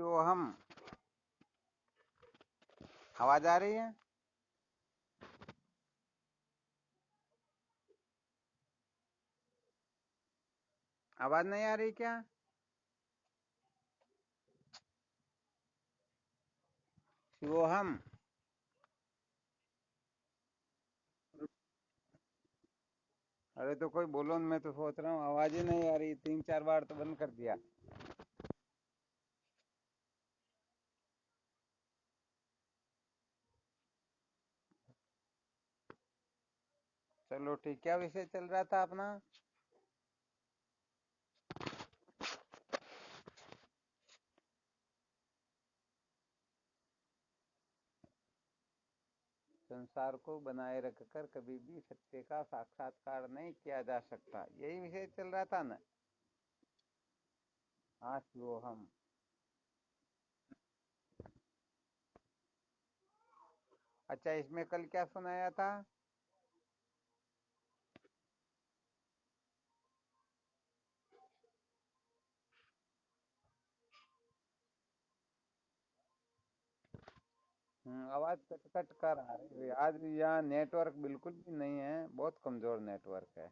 शिवोहम। आवाज आ रही है? आवाज नहीं आ रही क्या? शिवोहम। अरे तो कोई बोलो न, मैं तो सोच रहा हूँ आवाज ही नहीं आ रही, 3-4 बार तो बंद कर दिया। चलो ठीक, क्या विषय चल रहा था अपना? संसार को बनाए रखकर कभी भी सत्य का साक्षात्कार नहीं किया जा सकता, यही विषय चल रहा था ना? हाँ शिवोहम। अच्छा, इसमें कल क्या सुनाया था? आवाज कट कट कर आ रही है आज। यहाँ नेटवर्क बिल्कुल भी नहीं है, बहुत कमजोर नेटवर्क है।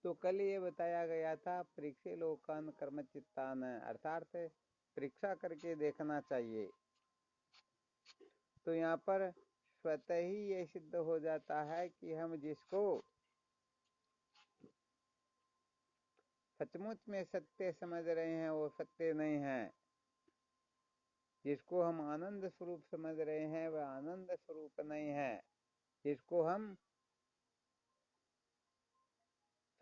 तो कल ये बताया गया था, परीक्षे लोकान कर्म चित्तान, अर्थात परीक्षा करके देखना चाहिए। तो यहाँ पर स्वतः ही ये सिद्ध हो जाता है कि हम जिसको सचमुच में सत्य समझ रहे हैं वो सत्य नहीं है। जिसको हम आनंद स्वरूप समझ रहे हैं वह आनंद स्वरूप नहीं है। जिसको हम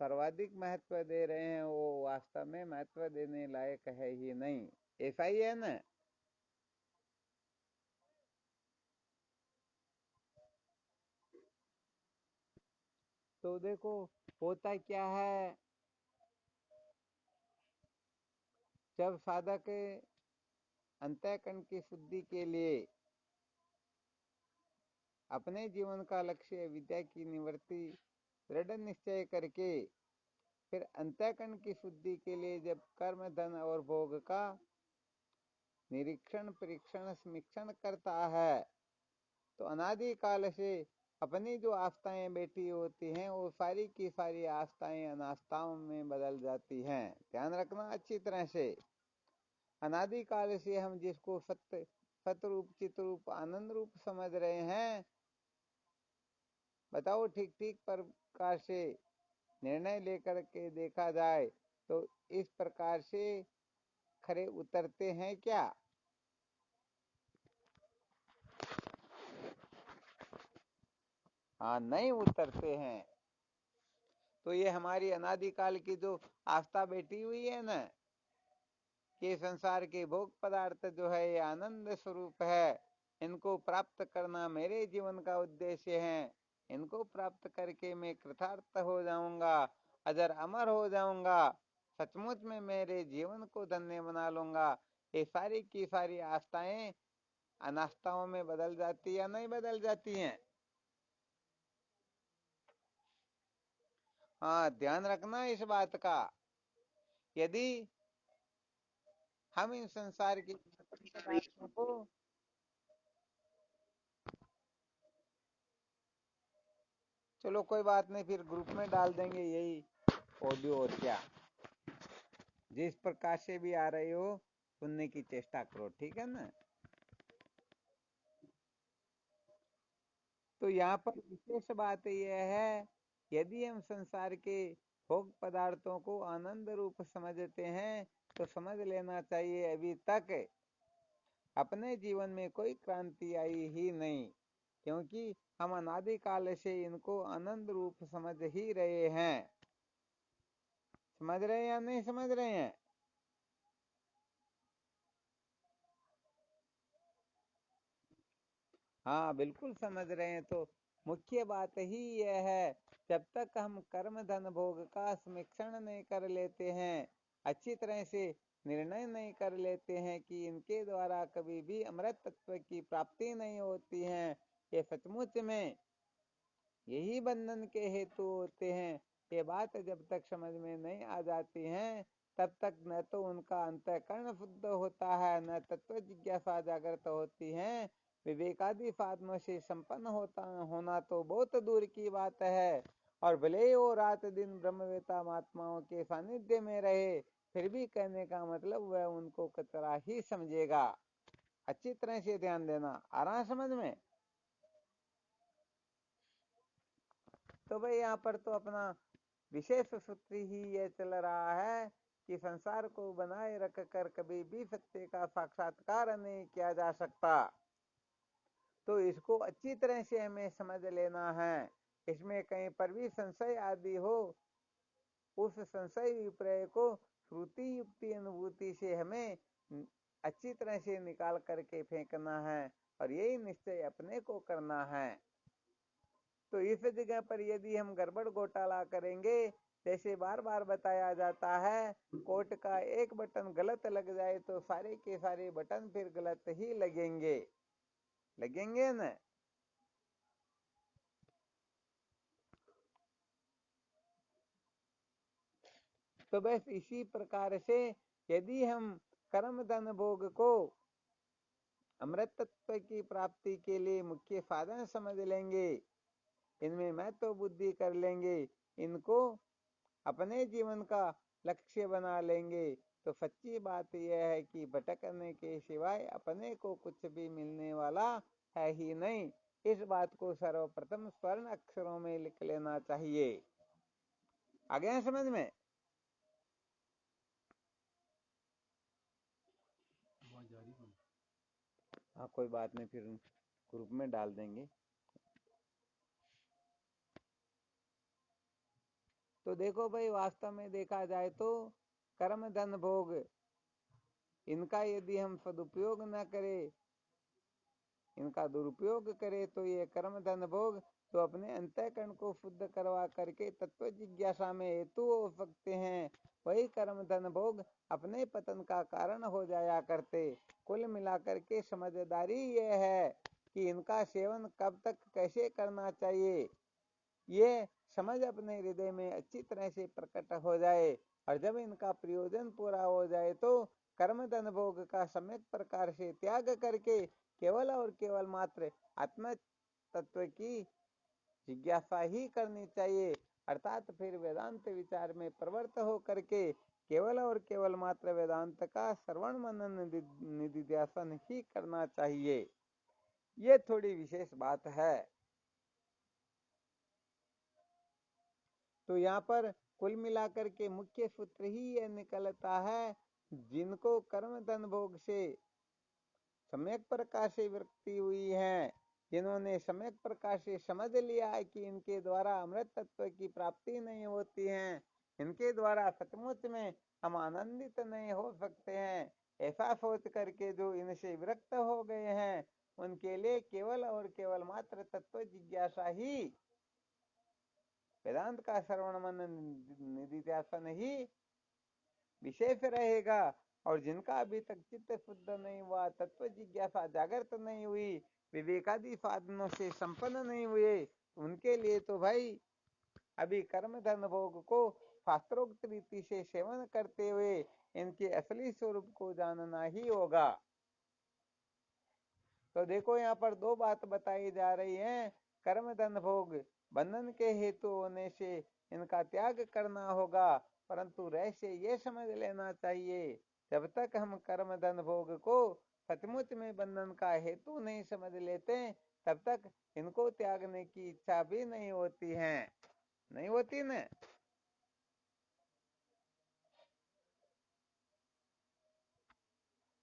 सर्वाधिक महत्व दे रहे हैं वो वास्तव में महत्व देने लायक है ही नहीं। ऐसा ही है ना? तो देखो, होता क्या है, जब साधक अंतःकरण की शुद्धि के लिए अपने जीवन का लक्ष्य विद्या की निवृत्ति दृढ़ निश्चय करके फिर अंतःकरण की शुद्धि के लिए जब कर्म धन और भोग का निरीक्षण परीक्षण समीक्षण करता है, तो अनादि काल से अपनी जो आस्थाएं बैठी होती हैं वो सारी की सारी आस्थाएं अनास्थाओं में बदल जाती हैं। ध्यान रखना अच्छी तरह से। अनादि काल से हम जिसको सत्य सतरूप चितरूप आनंद रूप समझ रहे हैं, बताओ ठीक ठीक प्रकार से निर्णय लेकर के देखा जाए तो इस प्रकार से खरे उतरते हैं क्या? हाँ, नहीं उतरते हैं। तो ये हमारी अनादिकाल की जो आस्था बैठी हुई है ना, कि संसार के भोग पदार्थ जो है ये आनंद स्वरूप है, इनको प्राप्त करना मेरे जीवन का उद्देश्य है, इनको प्राप्त करके मैं कृतार्थ हो जाऊंगा, अजर अमर हो जाऊंगा, सचमुच में मेरे जीवन को धन्य बना लूंगा। ये सारी की सारी आस्थाएं अनास्थाओं में बदल जाती या नहीं बदल जाती हैं? हाँ, ध्यान रखना इस बात का। यदि हम इन संसार की पदार्थों को, चलो कोई बात नहीं, फिर ग्रुप में डाल देंगे यही ऑडियो, और क्या। जिस प्रकार से भी आ रही हो सुनने की चेष्टा करो, ठीक है ना? तो यहाँ पर विशेष बात यह है, यदि हम संसार के भोग पदार्थों को आनंद रूप समझते हैं तो समझ लेना चाहिए अभी तक अपने जीवन में कोई क्रांति आई ही नहीं, क्योंकि हम अनादिकाल से इनको आनंद रूप समझ ही रहे हैं। समझ रहे हैं या नहीं समझ रहे हैं? हाँ बिल्कुल समझ रहे हैं। तो मुख्य बात ही यह है, जब तक हम कर्म धन भोग का समीक्षण नहीं कर लेते हैं, अच्छी तरह से निर्णय नहीं कर लेते हैं कि इनके द्वारा कभी भी अमृत तत्व की प्राप्ति नहीं होती है, ये सचमुच में यही बंधन के हेतु होते हैं। ये बात जब तक समझ में नहीं आ जाती है तब तक न तो उनका अंतःकरण शुद्ध होता है, न तत्व जिज्ञासा जागृत होती है। विवेकादि साधनों से संपन्न होना तो बहुत दूर की बात है। और भले ही वो रात दिन ब्रह्मवेता महात्माओं के सानिध्य में रहे, फिर भी कहने का मतलब वह उनको कचरा ही समझेगा। अच्छी तरह से ध्यान देना, आ रहा है समझ में? तो भाई यहाँ पर तो अपना विशेष सूत्र ही ये चल रहा है कि संसार को बनाए रख कर कभी भी सत्य का साक्षात्कार नहीं किया जा सकता। तो इसको अच्छी तरह से हमें समझ लेना है। इसमें कहीं पर भी संशय आदि हो, उस संशय विपर्य को श्रुति युक्ति अनुभूति से हमें अच्छी तरह से निकाल करके फेंकना है और यही निश्चय अपने को करना है। तो इस जगह पर यदि हम गड़बड़ घोटाला करेंगे, जैसे बार बार बताया जाता है, कोट का एक बटन गलत लग जाए तो सारे के सारे बटन फिर गलत ही लगेंगे, लगेंगे न? तो बस इसी प्रकार से यदि हम कर्म धन भोग को अमृत तत्व की प्राप्ति के लिए मुख्य साधन समझ लेंगे, इनमें महत्व बुद्धि कर लेंगे, इनको अपने जीवन का लक्ष्य बना लेंगे, तो सच्ची बात यह है कि भटकने के सिवाय अपने को कुछ भी मिलने वाला है ही नहीं। इस बात को सर्वप्रथम स्वर्ण अक्षरों में लिख लेना चाहिए। आ गया समझ में? हाँ कोई बात नहीं, फिर ग्रुप में डाल देंगे। तो देखो भाई, वास्तव में देखा जाए तो कर्म धन भोग, इनका यदि हम सदुपयोग न करें, इनका दुरुपयोग करें, तो ये कर्म धन भोग तो अपने अंतःकरण को शुद्ध करवा करके तत्व जिज्ञासा में हेतु हो सकते हैं। वही कर्म धन भोग अपने पतन का कारण हो जाया करते। कुल मिलाकर के समझदारी यह है कि इनका सेवन कब तक कैसे करना चाहिए, ये समझ अपने हृदय में अच्छी तरह से प्रकट हो जाए, और जब इनका प्रयोजन पूरा हो जाए तो कर्म धन भोग का सम्यक प्रकार से त्याग करके केवल और केवल मात्र आत्म तत्व की जिज्ञासा ही करनी चाहिए। अर्थात फिर वेदांत विचार में प्रवृत्त हो करके केवल और केवल मात्र वेदांत का श्रवण मनन निधिध्यासन ही करना चाहिए। ये थोड़ी विशेष बात है। तो यहाँ पर कुल मिलाकर के मुख्य सूत्र ही यह निकलता है, जिनको कर्म धन भोग से सम्यक प्रकार से वृत्ति हुई है, जिन्होंने सम्यक प्रकार से समझ लिया है कि इनके द्वारा अमृत तत्व की प्राप्ति नहीं होती है, इनके द्वारा सचमुच में हम आनंदित नहीं हो सकते हैं, ऐसा सोच करके जो इनसे विरक्त हो गए हैं, उनके लिए केवल और केवल मात्र तत्व जिज्ञासा ही, वेदांत का श्रवण मनन निधिध्यासन ही विशेष रहेगा। और जिनका अभी तक चित्त शुद्ध नहीं हुआ, तत्व जिज्ञासा जागृत नहीं हुई, विवेकादि साधनों से संपन्न नहीं हुए, उनके लिए तो भाई अभी कर्म धन भोग को शास्त्रोक्त रीति से सेवन करते हुए इनके असली स्वरूप को जानना ही होगा। तो देखो यहाँ पर दो बात बताई जा रही है। कर्म धन भोग बंधन के हेतु होने से इनका त्याग करना होगा, परंतु रहस्य ये समझ लेना चाहिए, जब तक हम कर्म धन भोग को सचमुच में बंधन का हेतु नहीं समझ लेते, तब तक इनको त्यागने की इच्छा भी नहीं होती है, नहीं होती ना।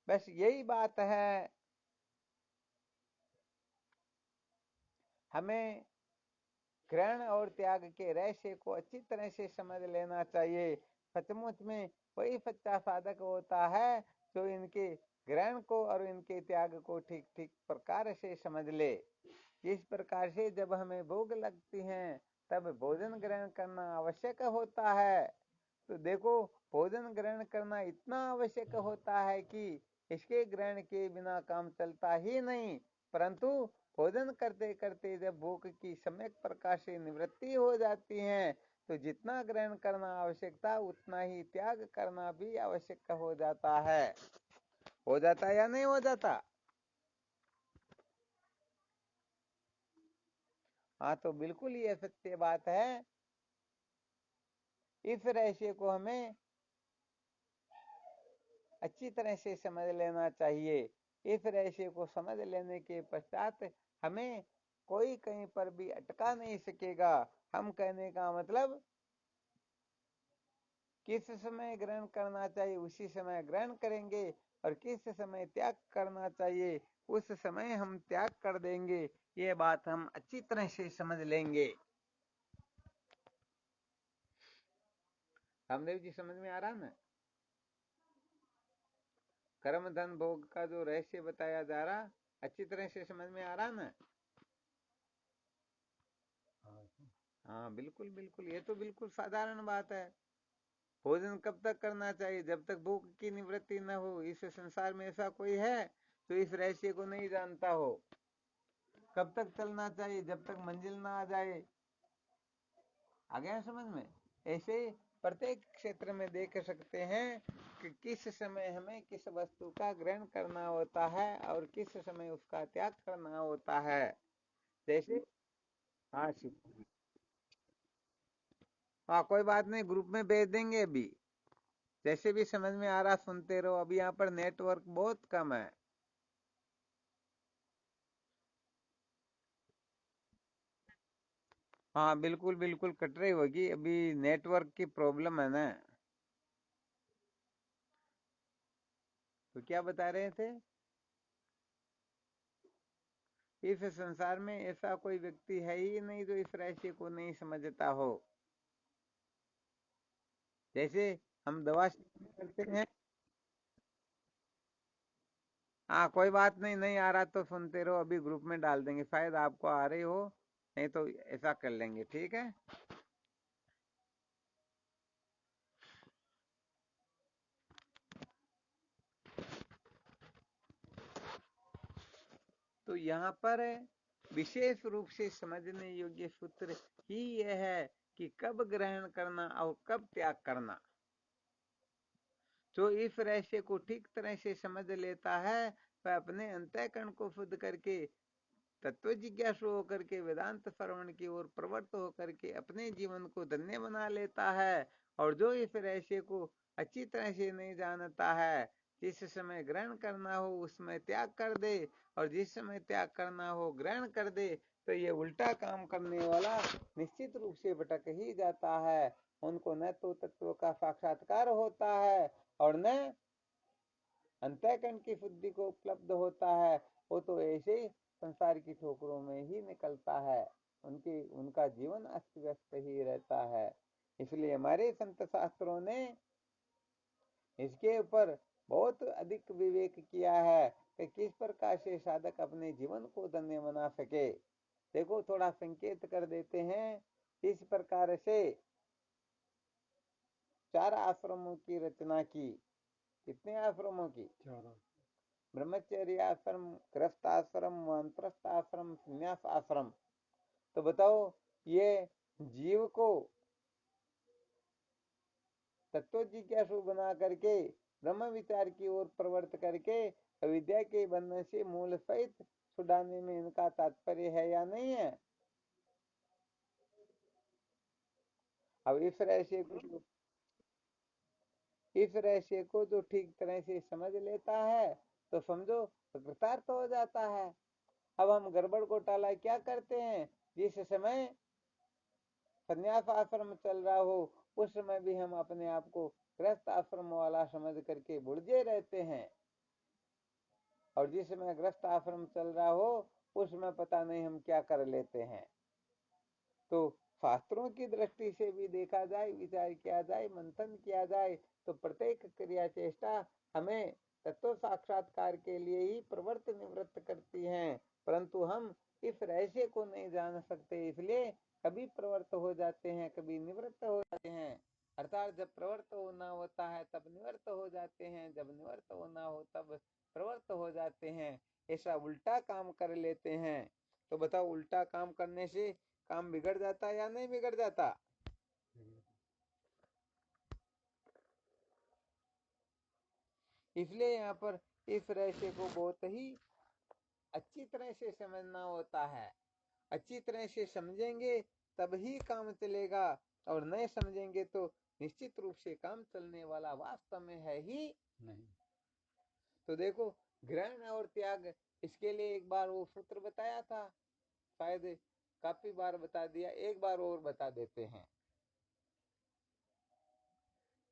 बस यही बात है, हमें ग्रहण और त्याग के रहस्य को अच्छी तरह से समझ लेना चाहिए। सचमुच में वही सच्चा साधक होता है जो इनके ग्रहण को और इनके त्याग को ठीक ठीक प्रकार से समझ ले। इस प्रकार से जब हमें भूख लगती है तब भोजन ग्रहण करना आवश्यक होता है। तो देखो, भोजन ग्रहण करना इतना आवश्यक होता है कि इसके ग्रहण के बिना काम चलता ही नहीं, परंतु भोजन करते करते जब भूख की सम्यक प्रकार से निवृत्ति हो जाती है तो जितना ग्रहण करना आवश्यक था उतना ही त्याग करना भी आवश्यक हो जाता है। हो जाता या नहीं हो जाता? हाँ, तो बिल्कुल ये सत्य बात है। इस रहस्य को हमें अच्छी तरह से समझ लेना चाहिए। इस रहस्य को समझ लेने के पश्चात हमें कोई कहीं पर भी अटका नहीं सकेगा। हम कहने का मतलब किस समय ग्रहण करना चाहिए उसी समय ग्रहण करेंगे और किस समय त्याग करना चाहिए उस समय हम त्याग कर देंगे। ये बात हम अच्छी तरह से समझ लेंगे। रामदेव जी, समझ में आ रहा ना? कर्म धन भोग का जो रहस्य बताया जा रहा अच्छी तरह से समझ में आ रहा ना? हाँ, बिल्कुल बिल्कुल, ये तो बिल्कुल साधारण बात है। भोजन कब तक करना चाहिए? जब तक भूख की निवृत्ति न हो। इस संसार में ऐसा कोई है तो इस रहस्य को नहीं जानता हो। कब तक चलना चाहिए? जब तक मंजिल ना आ जाए। आ गया समझ में? ऐसे प्रत्येक क्षेत्र में देख सकते हैं कि किस समय हमें किस वस्तु का ग्रहण करना होता है और किस समय उसका त्याग करना होता है। जैसे हाँ हाँ, कोई बात नहीं, ग्रुप में भेज देंगे अभी। जैसे भी समझ में आ रहा सुनते रहो। अभी यहाँ पर नेटवर्क बहुत कम है। हाँ, बिल्कुल बिल्कुल कट रही होगी, अभी नेटवर्क की प्रॉब्लम है ना। तो क्या बता रहे थे? इस संसार में ऐसा कोई व्यक्ति है ही नहीं जो इस रहस्य को नहीं समझता हो। जैसे हम दवा करते हैं। हाँ, कोई बात नहीं, नहीं आ रहा तो सुनते रहो, अभी ग्रुप में डाल देंगे, शायद आपको आ रही हो, नहीं तो ऐसा कर लेंगे, ठीक है। तो यहाँ पर विशेष रूप से समझने योग्य सूत्र ही यह है कि कब ग्रहण करना और कब त्याग करना। जो इस रहस्य को ठीक तरह से समझ लेता है वह अपने अंतःकरण को शुद्ध करके तत्व जिज्ञासु होकर के वेदांत श्रवण की ओर प्रवृत्त होकर के अपने जीवन को धन्य बना लेता है। और जो इस रहस्य को अच्छी तरह से नहीं जानता है, जिस समय ग्रहण करना हो उसमें त्याग कर दे और जिस समय त्याग करना हो ग्रहण कर दे, तो ये उल्टा काम करने वाला निश्चित रूप से भटक ही जाता है। उनको न तो तत्व का साक्षात्कार होता है और न अंतःकरण की शुद्धि को उपलब्ध होता है। वो तो ऐसे ही संसार की ठोकरों में ही निकलता है। उनका जीवन अस्त व्यस्त ही रहता है। इसलिए हमारे संत शास्त्रों ने इसके ऊपर बहुत अधिक विवेक किया है कि किस प्रकार से साधक अपने जीवन को धन्य बना सके। देखो, थोड़ा संकेत कर देते हैं। इस प्रकार से 4 आश्रमों की रचना की। कितने आश्रमों की? ब्रह्मचर्य आश्रम, गृहस्थ आश्रम, वानप्रस्थ आश्रम, संन्यास आश्रम। तो बताओ, ये जीव को तत्व जिज्ञासु बना करके ब्रह्म विचार की ओर प्रवृत्त करके अविद्या के बंधन से मूल सहित छुड़ाने में इनका तात्पर्य है या नहीं है? अब इस रहस्य को जो ठीक तरह से समझ लेता है तो समझो तो कृतार्थ हो जाता है। अब हम गड़बड़ घोटाला क्या करते हैं? जिस समय संन्यास आश्रम चल रहा हो उस समय भी हम अपने आप को गृहस्थ आश्रम वाला समझ करके बुझे रहते हैं और जिस समय गृहस्थ आश्रम चल रहा हो उसमें पता नहीं हम क्या कर लेते हैं। तो शास्त्रों की दृष्टि से भी देखा जाए, विचार किया जाए, मंथन किया जाए तो प्रत्येक क्रिया चेष्टा हमें तत्व साक्षात्कार के लिए ही प्रवृत्त निवृत्त करती हैं। परंतु हम इस रहस्य को नहीं जान सकते, इसलिए कभी प्रवृत्त हो जाते हैं, कभी निवृत्त हो जाते हैं। अर्थात जब प्रवृत्त होना होता है तब निवृत्त हो जाते हैं, जब निवृत्त होना हो तब प्रवृत्त हो जाते हैं। ऐसा उल्टा काम कर लेते हैं। तो बताओ उल्टा काम करने से काम बिगड़ जाता या नहीं बिगड़ जाता? इसलिए यहाँ पर इस रहस्य को बहुत ही अच्छी तरह से समझना होता है। अच्छी तरह से समझेंगे तब ही काम चलेगा, और नहीं समझेंगे तो निश्चित रूप से काम चलने वाला वास्तव में है ही नहीं। तो देखो, ग्रहण और त्याग, इसके लिए एक बार वो सूत्र बताया था, शायद काफी बार बता दिया, एक बार और बता देते हैं।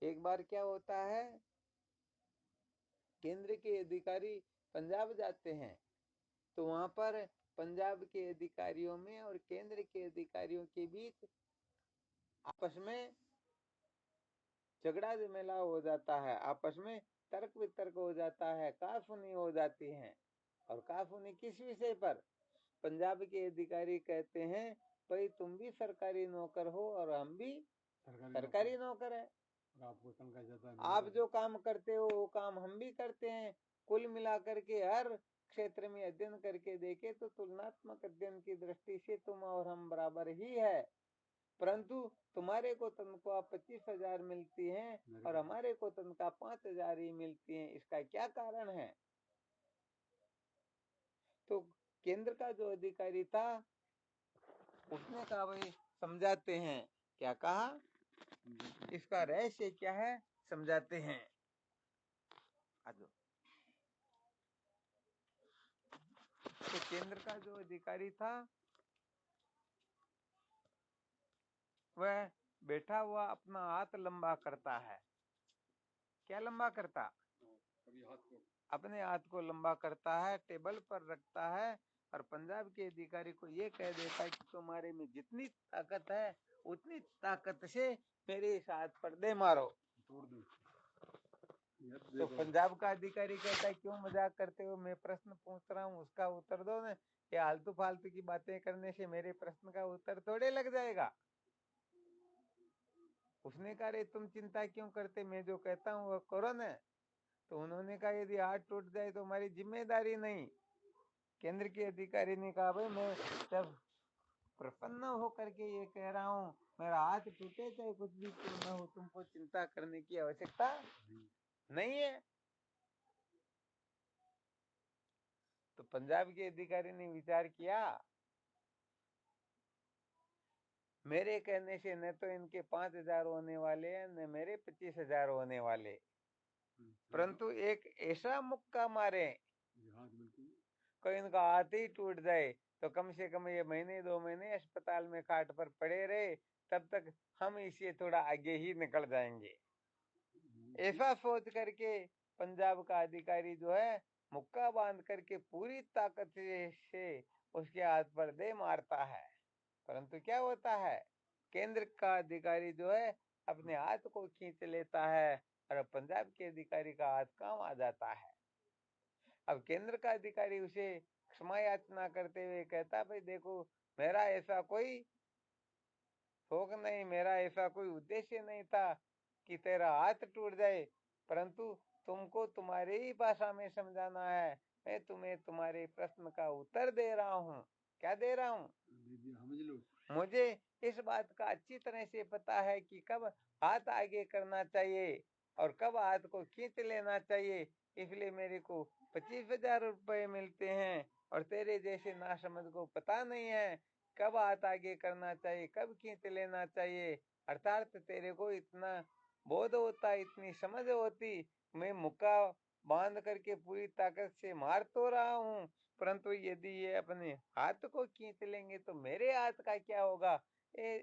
एक बार क्या होता है, केंद्र के अधिकारी पंजाब जाते हैं, तो वहां पर पंजाब के अधिकारियों में और केंद्र के अधिकारियों के बीच आपस में झगड़ा झमेला हो जाता है, आपस में तर्क वितर्क हो जाता है, कहासुनी हो जाती है। और कहासुनी किस विषय पर? पंजाब के अधिकारी कहते हैं भाई तुम भी सरकारी नौकर हो और हम भी सरकारी नौकर है, आपको तनख्वाह ज्यादा है, आप जो काम करते हो वो काम हम भी करते हैं। कुल मिलाकर के हर क्षेत्र में अध्ययन करके देखे तो तुलनात्मक अध्ययन की दृष्टि से तुम और हम बराबर ही है, परंतु तुम्हारे को तनख्वाह 25,000 मिलती है और हमारे को तनख्वाह 5,000 ही मिलती है, इसका क्या कारण है? तो केंद्र का जो अधिकारी था उसने कहा भाई समझाते हैं, क्या कहा, इसका रहस्य क्या है समझाते हैं। तो केंद्र का जो अधिकारी था वह बैठा हुआ अपना हाथ लंबा करता है। क्या लंबा करता? अपने हाथ को लंबा करता है, टेबल पर रखता है और पंजाब के अधिकारी को ये कह देता है कि तुम्हारे में जितनी ताकत है उतनी ताकत से मेरे इस हाथ पर दे मारो। तो पंजाब का अधिकारी कहता है क्यों मजाक करते हो, मैं प्रश्न पूछ रहा हूँ उसका उत्तर दो ना, ये आलतू फालतू की बातें करने से मेरे प्रश्न का उत्तर थोड़े लग जाएगा। उसने कहा रे तुम चिंता क्यों करते, मैं जो कहता हूँ वो करो ना। तो उन्होंने कहा यदि हाथ टूट जाए तो हमारी जिम्मेदारी नहीं। केंद्र के अधिकारी ने कहा भाई मैं जब प्रसन्न होकर के ये कह रहा हूँ, मेरा हाथ टूटे चाहे कुछ भी क्यों न हो, तुमको चिंता करने की आवश्यकता नहीं है। तो पंजाब के अधिकारी ने विचार किया, मेरे कहने से न तो इनके 5,000 होने वाले हैं न मेरे 25,000 होने वाले, परंतु एक ऐसा मुक्का मारे कोई इनका हाथ ही टूट जाए तो कम से कम ये महीने 2 महीने अस्पताल में खाट पर पड़े रहे, तब तक हम इसे थोड़ा आगे ही निकल जाएंगे। ऐसा सोच करके पंजाब का अधिकारी जो है मुक्का बांध करके पूरी ताकत से उसके हाथ पर दे मारता है, परंतु क्या होता है, केंद्र का अधिकारी जो है अपने हाथ को खींच लेता है और पंजाब के अधिकारी का हाथ काम आ जाता है। अब केंद्र का अधिकारी उसे क्षमा याचना करते हुए कहता भाई देखो मेरा ऐसा कोई शौक नहीं, मेरा ऐसा कोई उद्देश्य नहीं था कि तेरा हाथ टूट जाए, परंतु तुमको तुम्हारी ही भाषा में समझाना है, मैं तुम्हें तुम्हारे प्रश्न का उत्तर दे रहा हूँ। क्या दे रहा हूँ? समझ लो। मुझे इस बात का अच्छी तरह से पता है कि कब हाथ आगे करना चाहिए और कब हाथ को खींच लेना चाहिए, इसलिए मेरे को 25,000 रुपए मिलते हैं और तेरे जैसे नासमझ को पता नहीं है कब हाथ आगे करना चाहिए कब खींच लेना चाहिए। अर्थात तेरे को इतना बोध होता, इतनी समझ होती, मैं मुक्का बांध करके पूरी ताकत से मार तो रहा हूँ, परंतु यदि ये अपने हाथ को खींच लेंगे तो मेरे हाथ का क्या होगा। ये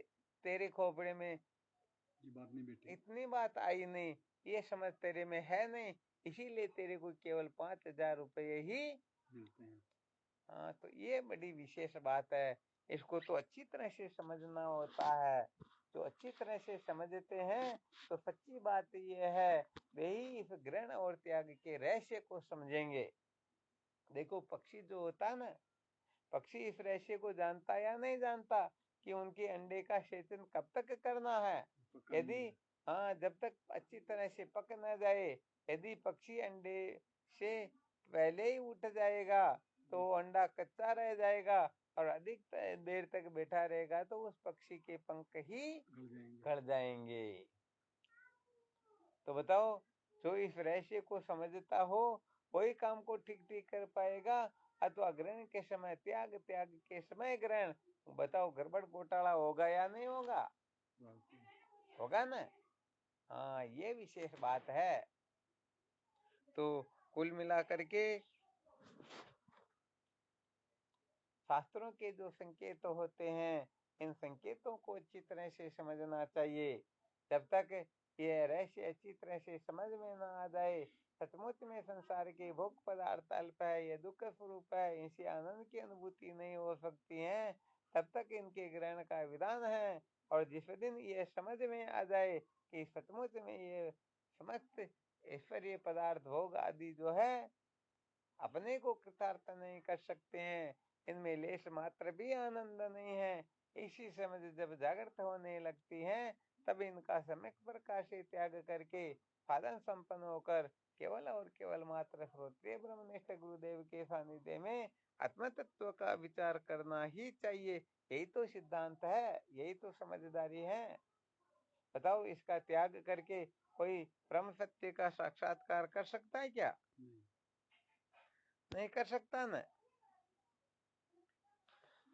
तेरे खोपड़े में ये बात नहीं बेटी, इतनी बात आई नहीं, ये समझ तेरे में है नहीं, इसीलिए तेरे को केवल 5,000 रुपये ही मिलते हैं। हाँ, तो ये बड़ी विशेष बात है, इसको तो अच्छी तरह से समझना होता है। जो अच्छी तरह से समझते हैं तो सच्ची बात ये है वे ही इस ग्रहण और त्याग के रहस्य को समझेंगे। देखो पक्षी जो होता है ना, पक्षी इस रहस्य को जानता या नहीं जानता कि उनके अंडे का सेचन कब तक करना है। यदि हाँ, जब तक अच्छी तरह से पक न जाए, यदि पक्षी अंडे से पहले ही उठ जाएगा तो वो अंडा कच्चा रह जाएगा, और अधिक देर तक बैठा रहेगा तो उस पक्षी के पंख ही गड़ जाएंगे। तो बताओ, जो इस रहस्य को समझता हो वही काम को ठीक ठीक कर पाएगा, अथवा ग्रहण के समय त्याग, त्याग के समय ग्रहण। बताओ गड़बड़ घोटाला होगा या नहीं होगा? होगा ना। हाँ, ये विशेष बात है। तो कुल मिलाकर के शास्त्रों के जो संकेत होते हैं, इन संकेतों को अच्छी तरह से समझना चाहिए। जब तक ये रहस्य अच्छी तरह से समझ में ना आ जाए, सचमुच में संसार के भोग पदार्थ अल्प है, ये दुख स्वरूप है, इनसे आनंद की अनुभूति नहीं हो सकती है, तब तक इनके ग्रहण का विधान है। और जिस दिन ये समझ में आ जाए कि सचमुच में ये समस्त ऐश्वर्य पदार्थ भोग आदि जो है अपने को कृतार्थ नहीं कर सकते हैं, इनमें लेश मात्र भी आनंद नहीं है, इसी समझ जब जागृत होने लगती है, तब इनका सम्यक प्रकाश से त्याग करके साधन संपन्न होकर केवल और केवल मात्र श्रोत्रिय ब्रह्मनिष्ठ गुरुदेव के सानिध्य में आत्म तत्व का विचार करना ही चाहिए। यही तो सिद्धांत है, यही तो समझदारी है। बताओ, इसका त्याग करके कोई ब्रह्म सत्य का साक्षात्कार कर सकता है क्या? नहीं कर सकता ना।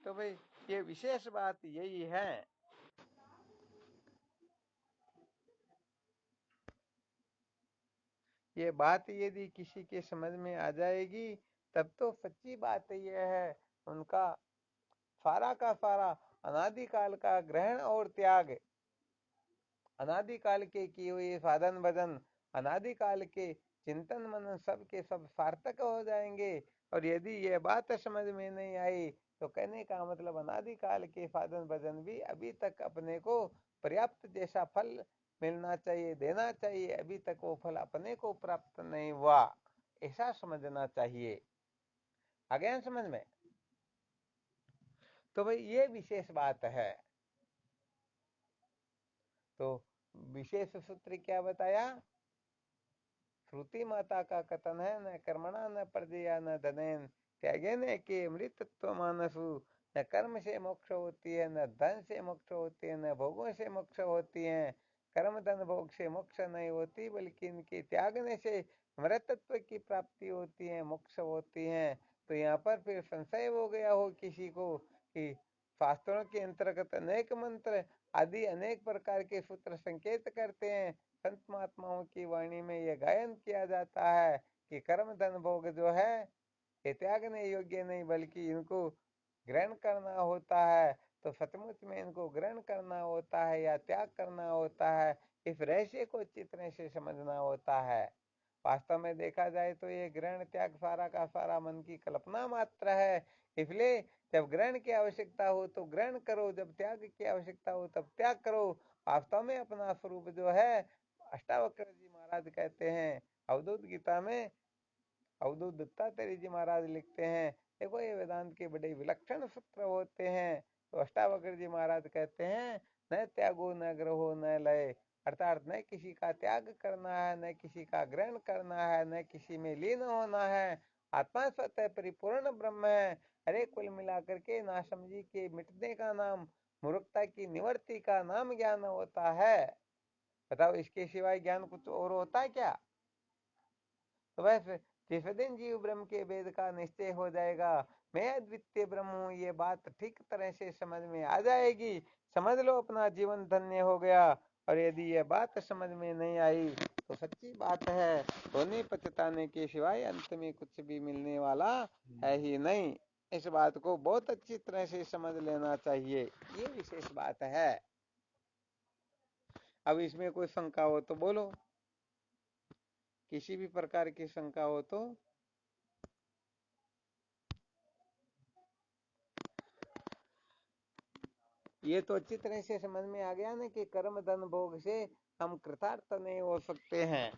तो भाई, ये विशेष बात यही है। ये बात यदि किसी के समझ में आ जाएगी, तब तो सच्ची बात यह है, उनका सारा का सारा अनादिकाल का ग्रहण और त्याग, अनादिकाल के किए हुए साधन भजन, अनादिकाल के चिंतन मनन, सब के सब सार्थक हो जाएंगे। और यदि ये बात समझ में नहीं आई, तो कहने का मतलब अनादिकाल के साधन भजन भी अभी तक अपने को पर्याप्त जैसा फल मिलना चाहिए, देना चाहिए, अभी तक वो फल अपने को प्राप्त नहीं हुआ, ऐसा समझना चाहिए। आ गया समझ में? तो भाई, ये विशेष बात है। तो विशेष सूत्र क्या बताया? श्रुति माता का कथन है, न कर्मणा न प्रजया न धनेन त्यागे न के अमृतत्व मानसु। न कर्म से मोक्ष होती है, न धन से मोक्ष होती है, न भोगों से मोक्ष होती है। कर्म धन भोग से मोक्ष नहीं होती, बल्कि इनके त्यागने से अमृतत्व की प्राप्ति होती है, मोक्ष होती है। तो यहाँ पर फिर संशय हो गया हो किसी को कि शास्त्रों के अंतर्गत अनेक मंत्र आदि अनेक प्रकार के सूत्र संकेत करते हैं, संत महात्माओं की वाणी में यह गायन किया जाता है कि कर्म धन भोग जो है ये त्यागने योग्य नहीं, बल्कि इनको ग्रहण करना होता है। तो सचमुच में इनको ग्रहण करना होता है या त्याग करना होता है, इस रहस्य को अच्छी तरह से समझना होता है। वास्तव में देखा जाए तो ये ग्रहण त्याग सारा का सारा मन की कल्पना मात्र है। इसलिए जब ग्रहण की आवश्यकता हो तो ग्रहण करो, जब त्याग की आवश्यकता हो तब त्याग करो। वास्तव में अपना स्वरूप जो है, अष्टावक्र जी महाराज कहते हैं, अवधूत गीता में अवधूत दत्तात्रेय जी महाराज लिखते हैं, देखो ये वेदांत के बड़े विलक्षण सूत्र होते हैं। तो अष्टावक्र जी महाराज कहते हैं, न त्यागो न ग्रहो न लय, अर्थात न किसी का त्याग करना है, न किसी का ग्रहण करना है, न किसी में लीन होना है। आत्मा स्वतः परिपूर्ण ब्रह्म है। अरे कुल मिलाकर के नासमझी के मिटने का नाम, मूर्खता की निवृत्ति का नाम ज्ञान होता है। बताओ, इसके सिवाय ज्ञान कुछ और होता है क्या? तो वैसे जिस दिन जीव ब्रह्म के वेद का निश्चय हो जाएगा, मैं अद्वितीय ब्रह्म हूँ, ये बात ठीक तरह से समझ में आ जाएगी, समझ लो अपना जीवन धन्य हो गया। और यदि ये बात समझ में नहीं आई, तो सच्ची बात है, रोने पछताने के सिवाय अंत में कुछ भी मिलने वाला है ही नहीं। इस बात को बहुत अच्छी तरह से समझ लेना चाहिए, ये विशेष बात है। अब इसमें कोई शंका हो तो बोलो, किसी भी प्रकार की शंका हो तो। ये तो अच्छी तरह से समझ में आ गया ना कि कर्म धन भोग से हम कृतार्थ नहीं हो सकते हैं।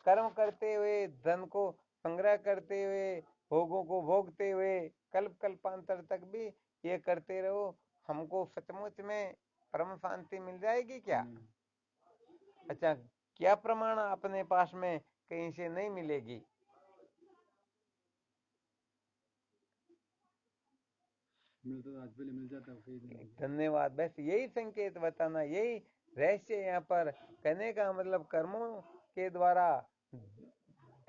कर्म करते हुए, धन को संग्रह करते हुए, भोगों को भोगते हुए कल्प कल्पांतर तक भी ये करते रहो, हमको सचमुच में परम शांति मिल जाएगी क्या? अच्छा, क्या प्रमाण अपने पास में कहीं से नहीं मिलेगी? मिलता आज पहले मिल जाता है कई दिन। धन्यवाद। बस यही संकेत बताना, यही रहस्य यहाँ पर कहने का मतलब, कर्मों के द्वारा,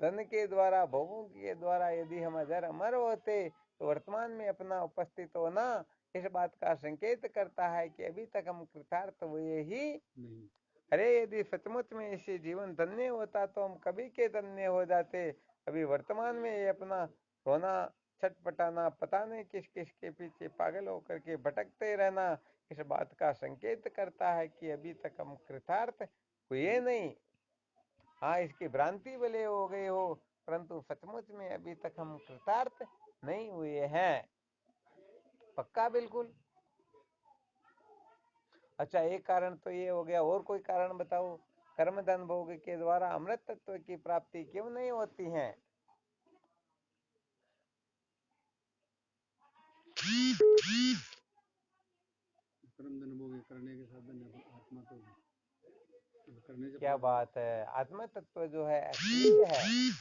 धन के द्वारा, भोगों के द्वारा यदि हम अजर अमर होते तो वर्तमान में अपना उपस्थित होना इस बात का संकेत करता है कि अभी तक हम कृतार्थ हुए ही नहीं। अरे यदि सचमुच में इसे जीवन धन्य होता तो हम कभी के धन्य हो जाते। अभी वर्तमान में ये अपना रोना, छटपटाना, पता नहीं किस किस के पीछे पागल होकर के भटकते रहना इस बात का संकेत करता है कि अभी तक हम कृतार्थ हुए नहीं। हाँ, इसकी भ्रांति भले हो गई हो, परंतु सचमुच में अभी तक हम कृतार्थ नहीं हुए हैं। पक्का? बिल्कुल। अच्छा, एक कारण तो ये हो गया, और कोई कारण बताओ, कर्म धन भोग के द्वारा अमृत तत्व की प्राप्ति क्यों नहीं होती है? कर्म धन भोग करने के साधन आत्मा तो करने से क्या बात है, आत्मा तत्व जो है अक्रिय है,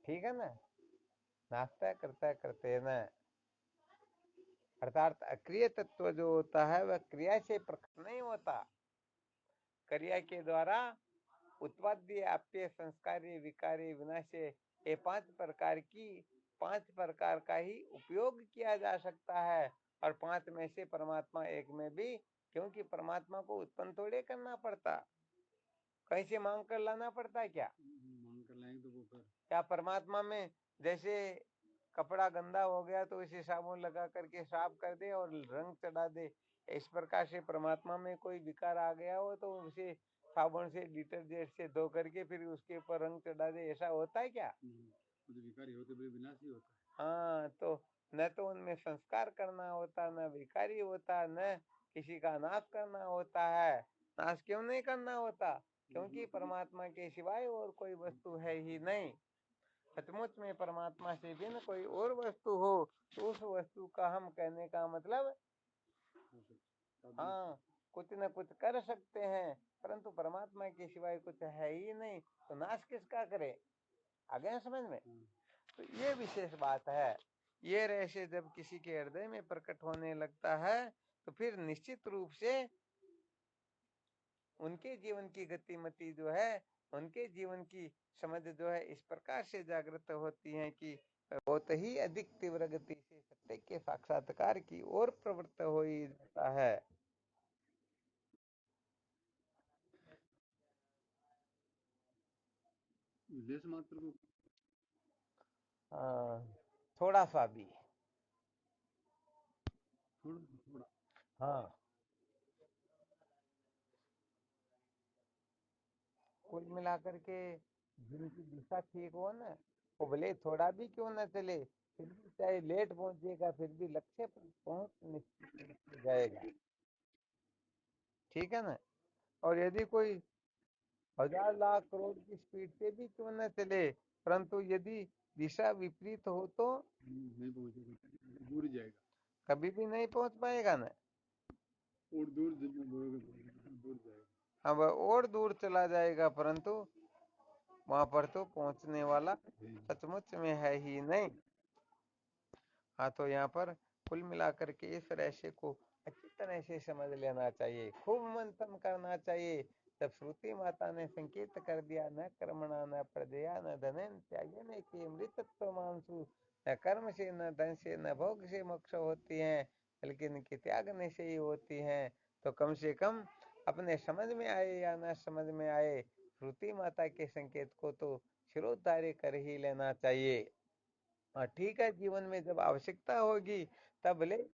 ठीक है ना, नाश्ता करता करते ना, अर्थात अक्रिय तत्व जो होता है वह क्रिया से प्रकट नहीं होता, क्रिया के द्वारा उत्पाद्य, आप्य, संस्कारी, विकारी, विनाशी, ये पांच प्रकार का ही उपयोग किया जा सकता है। और पांच में से परमात्मा एक में भी, क्योंकि परमात्मा को उत्पन्न थोड़े करना पड़ता, कहीं से मांग कर लाना पड़ता है क्या? मांग कर लाएंगे तो वो कर। क्या परमात्मा में जैसे कपड़ा गंदा हो गया तो उसे साबुन लगा करके साफ कर दे और रंग चढ़ा दे, इस प्रकार से परमात्मा में कोई विकार आ गया हो तो उसे साबुन से, डिटर्जेंट से धो करके फिर उसके ऊपर रंग चढ़ा दे, ऐसा होता है क्या? तो विकारी होते भी विनाशी होता है। हाँ, तो न तो उनमें संस्कार करना होता, न विकारी होता, न किसी का नाश करना होता है। नाश क्यों नहीं करना होता? क्योंकि परमात्मा के सिवाय और कोई वस्तु है ही नहीं। सचमुच में परमात्मा से भिन्न कोई और वस्तु हो तो उस वस्तु का हम कहने का मतलब, हाँ, कुछ न कुछ कर सकते हैं, परंतु परमात्मा के सिवाय कुछ है ही नहीं, तो नाश किसका करे? आ गया समझ में? तो ये विशेष बात है। ये रहस्य जब किसी के हृदय में प्रकट होने लगता है तो फिर निश्चित रूप से उनके जीवन की गतिमति जो है, उनके जीवन की समझ जो है इस प्रकार से जागृत होती है कि बहुत ही अधिक तीव्र गति से सत्य के साक्षात्कार की ओर प्रवृत्त हो ही जाता है। लेस मात्र को थोड़ा सा भी, थोड़ा थोड़ा। हाँ, कुल मिलाकर के जिनकी दिशा ठीक हो ना, वो भले थोड़ा भी क्यों ना चले, फिर भी चाहे लेट पहुंचेगा फिर भी लक्ष्य पर पहुंच निश्चित हो जाएगा, ठीक है ना। और यदि कोई 1000 लाख करोड़ की स्पीड से भी क्यों न चले, परंतु यदि दिशा विपरीत हो तो नहीं पहुंचेगा, दूर जाएगा, कभी भी नहीं पहुंच पाएगा ना। और दूर जितना बोलोगे दूर जाएगा। अब और दूर चला जाएगा, परंतु वहां पर तो पहुंचने वाला सचमुच में है ही नहीं। हाँ, तो यहाँ पर कुल मिलाकर के इस रहस्य को अच्छी तरह से समझ लेना चाहिए, खूब मंथन करना चाहिए। जब श्रुति माता ने संकेत कर दिया, न कर्मणा न प्रजया न धनेन त्यागेन कि मृतत्व मानसु, न कर्म से, न धन से, न भोग से मोक्ष होती हैं, बल्कि इनके त्यागने से ही होती हैं, तो कम से कम अपने समझ में आए या न समझ में आए, श्रुति माता के संकेत को तो शिरोधार्य कर ही लेना चाहिए। हाँ, ठीक है, जीवन में जब आवश्यकता होगी तब ले,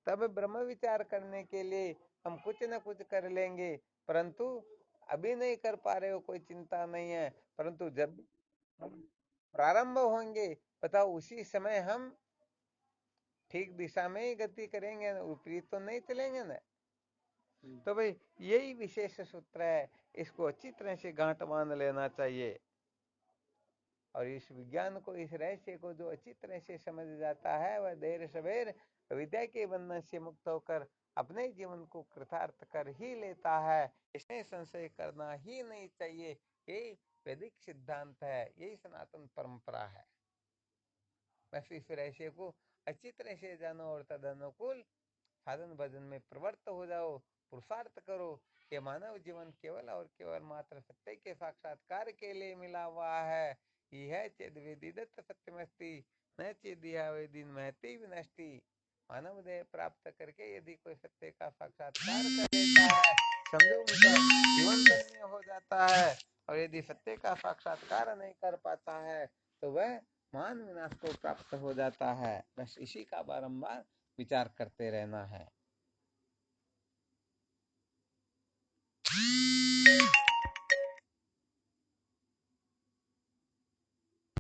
तब ब्रह्म विचार करने के लिए हम कुछ न कुछ कर लेंगे, परंतु अभी नहीं कर पा रहे हो कोई चिंता नहीं है, परंतु जब हम प्रारंभ होंगे, बताओ, उसी समय हम ठीक दिशा में ही गति करेंगे, विपरीत तो नहीं चलेंगे ना। तो भाई यही विशेष सूत्र है, इसको अच्छी तरह से गांठ बांध लेना चाहिए। और इस विज्ञान को, इस रहस्य को जो अच्छी तरह से समझ जाता है वह देर सवेर विद्या के बंधन से मुक्त होकर अपने जीवन को कृतार्थ कर ही लेता है, इसमें संशय करना ही नहीं चाहिए। यही वैदिक सिद्धांत है, यही सनातन परंपरा है। बस इस रहस्य को अच्छी तरह से जानो और तद अनुकूल साधन भजन में प्रवृत्त हो जाओ, पुरुषार्थ करो। ये मानव जीवन केवल और केवल मात्र सत्य के साक्षात्कार के लिए मिला हुआ है। यह चेद वेदिदत्त सत्यमस्ति न चेदिया वेदिन महति विनष्टि। मानव देह प्राप्त करके यदि कोई सत्य का साक्षात्कार कर लेता है, समझो उनका जीवन धन्य हो जाता है। और यदि सत्य का साक्षात्कार नहीं कर पाता है तो वह मान विनाश को प्राप्त हो जाता है। बस इसी का बारंबार विचार करते रहना है।